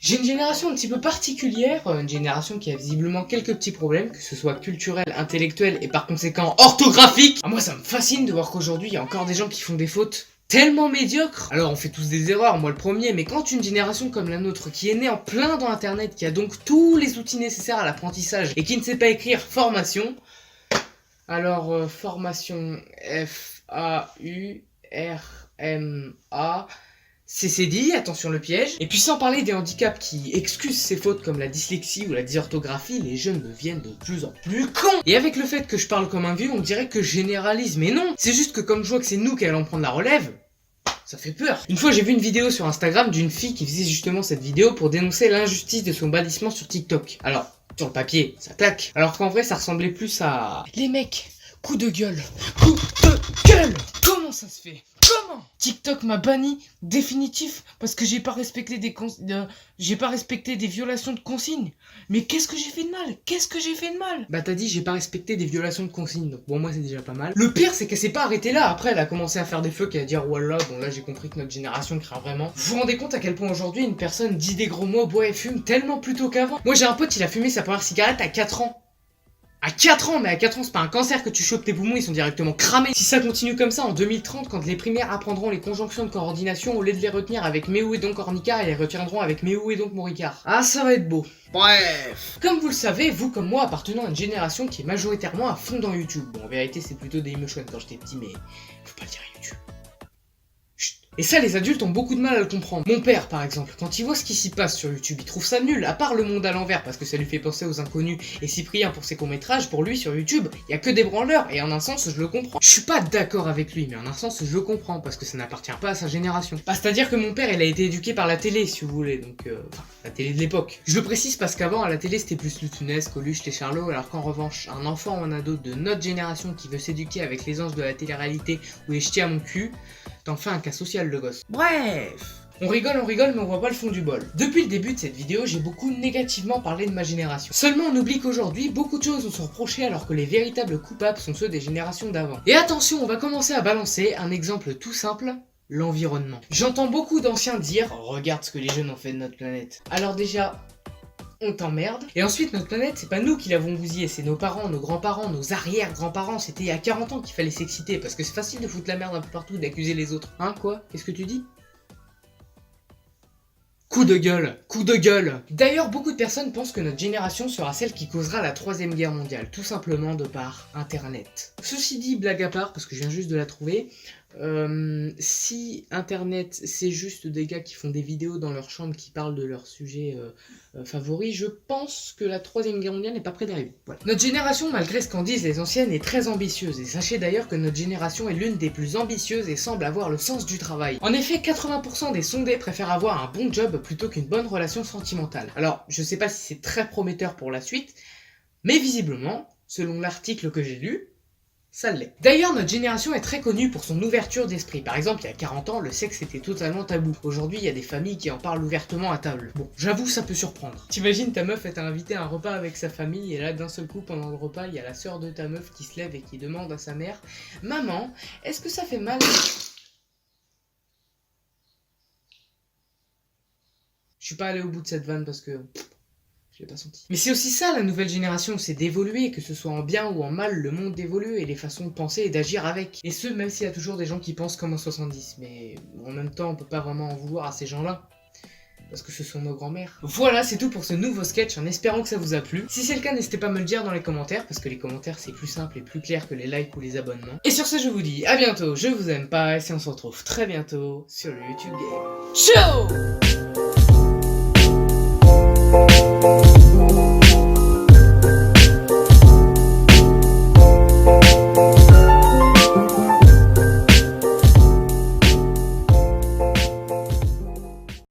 J'ai une génération un petit peu particulière, une génération qui a visiblement quelques petits problèmes, que ce soit culturel, intellectuel et par conséquent orthographique. Ah, moi ça me fascine de voir qu'aujourd'hui il y a encore des gens qui font des fautes tellement médiocres. Alors on fait tous des erreurs, moi le premier, mais quand une génération comme la nôtre, qui est née en plein dans internet, qui a donc tous les outils nécessaires à l'apprentissage et qui ne sait pas écrire formation, alors formation F-A-U-R-M-A, c'est dit, attention le piège. Et puis sans parler des handicaps qui excusent ces fautes comme la dyslexie ou la dysorthographie, les jeunes deviennent de plus en plus cons. Et avec le fait que je parle comme un vieux, on dirait que je généralise, mais non. C'est juste que comme je vois que c'est nous qui allons prendre la relève, ça fait peur. Une fois j'ai vu une vidéo sur Instagram d'une fille qui faisait justement cette vidéo pour dénoncer l'injustice de son bannissement sur TikTok. Alors, sur le papier, ça claque. Alors qu'en vrai ça ressemblait plus à... Les mecs, coup de gueule, coup de gueule. Comment ça se fait ? Comment ? TikTok m'a banni définitif parce que j'ai pas respecté des violations de consignes. Mais qu'est-ce que j'ai fait de mal ? Qu'est-ce que j'ai fait de mal ? Bah t'as dit j'ai pas respecté des violations de consignes, donc bon moi c'est déjà pas mal. Le pire c'est qu'elle s'est pas arrêtée là, après elle a commencé à faire des feux, qu'elle a dire voilà, bon là j'ai compris que notre génération craint vraiment. Vous vous rendez compte à quel point aujourd'hui une personne dit des gros mots, boit et fume tellement plus tôt qu'avant ? Moi j'ai un pote, il a fumé sa première cigarette à 4 ans. À 4 ans, mais à 4 ans, c'est pas un cancer que tu chopes, tes poumons, ils sont directement cramés. Si ça continue comme ça, en 2030, quand les primaires apprendront les conjonctions de coordination, au lieu de les retenir avec mais où est donc Ornicard, ils les retiendront avec mais où est donc Moricard. Ah, ça va être beau. Bref. Comme vous le savez, vous comme moi appartenant à une génération qui est majoritairement à fond dans YouTube. Bon, en vérité, c'est plutôt Dailymotion quand j'étais petit, mais faut pas le dire à YouTube. Et ça, les adultes ont beaucoup de mal à le comprendre. Mon père, par exemple, quand il voit ce qui s'y passe sur YouTube, il trouve ça nul, à part Le Monde à l'envers, parce que ça lui fait penser aux inconnus, et Cyprien pour ses courts-métrages, pour lui, sur YouTube, il y a que des branleurs, et en un sens, je le comprends. Je suis pas d'accord avec lui, mais en un sens, je le comprends, parce que ça n'appartient pas à sa génération. Bah, c'est-à-dire que mon père, il a été éduqué par la télé, si vous voulez, donc, enfin, la télé de l'époque. Je le précise parce qu'avant, à la télé, c'était plus Lutunès, Coluche, et Charlot, alors qu'en revanche, un enfant ou un ado de notre génération qui veut s'éduquer avec les anges de la télé-réalité ou les ch'tis à mon cul, t'en fais un cas social, le gosse. Bref, on rigole, mais on voit pas le fond du bol. Depuis le début de cette vidéo, j'ai beaucoup négativement parlé de ma génération. Seulement, on oublie qu'aujourd'hui, beaucoup de choses nous sont reprochées alors que les véritables coupables sont ceux des générations d'avant. Et attention, on va commencer à balancer un exemple tout simple, l'environnement. J'entends beaucoup d'anciens dire « Regarde ce que les jeunes ont fait de notre planète ». Alors déjà... on t'emmerde. Et ensuite, notre planète, c'est pas nous qui l'avons bousillée, c'est nos parents, nos grands-parents, nos arrière-grands-parents. C'était il y a 40 ans qu'il fallait s'exciter, parce que c'est facile de foutre la merde un peu partout, d'accuser les autres. Hein, quoi ? Qu'est-ce que tu dis ? Coup de gueule, coup de gueule. D'ailleurs, beaucoup de personnes pensent que notre génération sera celle qui causera la 3ème guerre mondiale, tout simplement de par Internet. Ceci dit, blague à part, parce que je viens juste de la trouver, si Internet c'est juste des gars qui font des vidéos dans leur chambre qui parlent de leur sujet favori, je pense que la 3ème guerre mondiale n'est pas près d'arriver. Voilà. Notre génération, malgré ce qu'en disent les anciennes, est très ambitieuse, et sachez d'ailleurs que notre génération est l'une des plus ambitieuses et semble avoir le sens du travail. En effet, 80% des sondés préfèrent avoir un bon job plutôt qu'une bonne relation sentimentale. Alors, je sais pas si c'est très prometteur pour la suite, mais visiblement, selon l'article que j'ai lu, ça l'est. D'ailleurs, notre génération est très connue pour son ouverture d'esprit. Par exemple, il y a 40 ans, le sexe était totalement tabou. Aujourd'hui, il y a des familles qui en parlent ouvertement à table. Bon, j'avoue, ça peut surprendre. T'imagines ta meuf être invitée à un repas avec sa famille, et là, d'un seul coup, pendant le repas, il y a la sœur de ta meuf qui se lève et qui demande à sa mère « Maman, est-ce que ça fait mal ?» Je suis pas allé au bout de cette vanne parce que... je l'ai pas senti. Mais c'est aussi ça la nouvelle génération, c'est d'évoluer, que ce soit en bien ou en mal, le monde évolue et les façons de penser et d'agir avec. Et ce, même s'il y a toujours des gens qui pensent comme en 70, mais en même temps, on peut pas vraiment en vouloir à ces gens-là. Parce que ce sont nos grands-mères. Voilà, c'est tout pour ce nouveau sketch, en espérant que ça vous a plu. Si c'est le cas, n'hésitez pas à me le dire dans les commentaires, parce que les commentaires c'est plus simple et plus clair que les likes ou les abonnements. Et sur ce, je vous dis à bientôt, je vous aime pas, et on se retrouve très bientôt sur le YouTube Game. Ciao.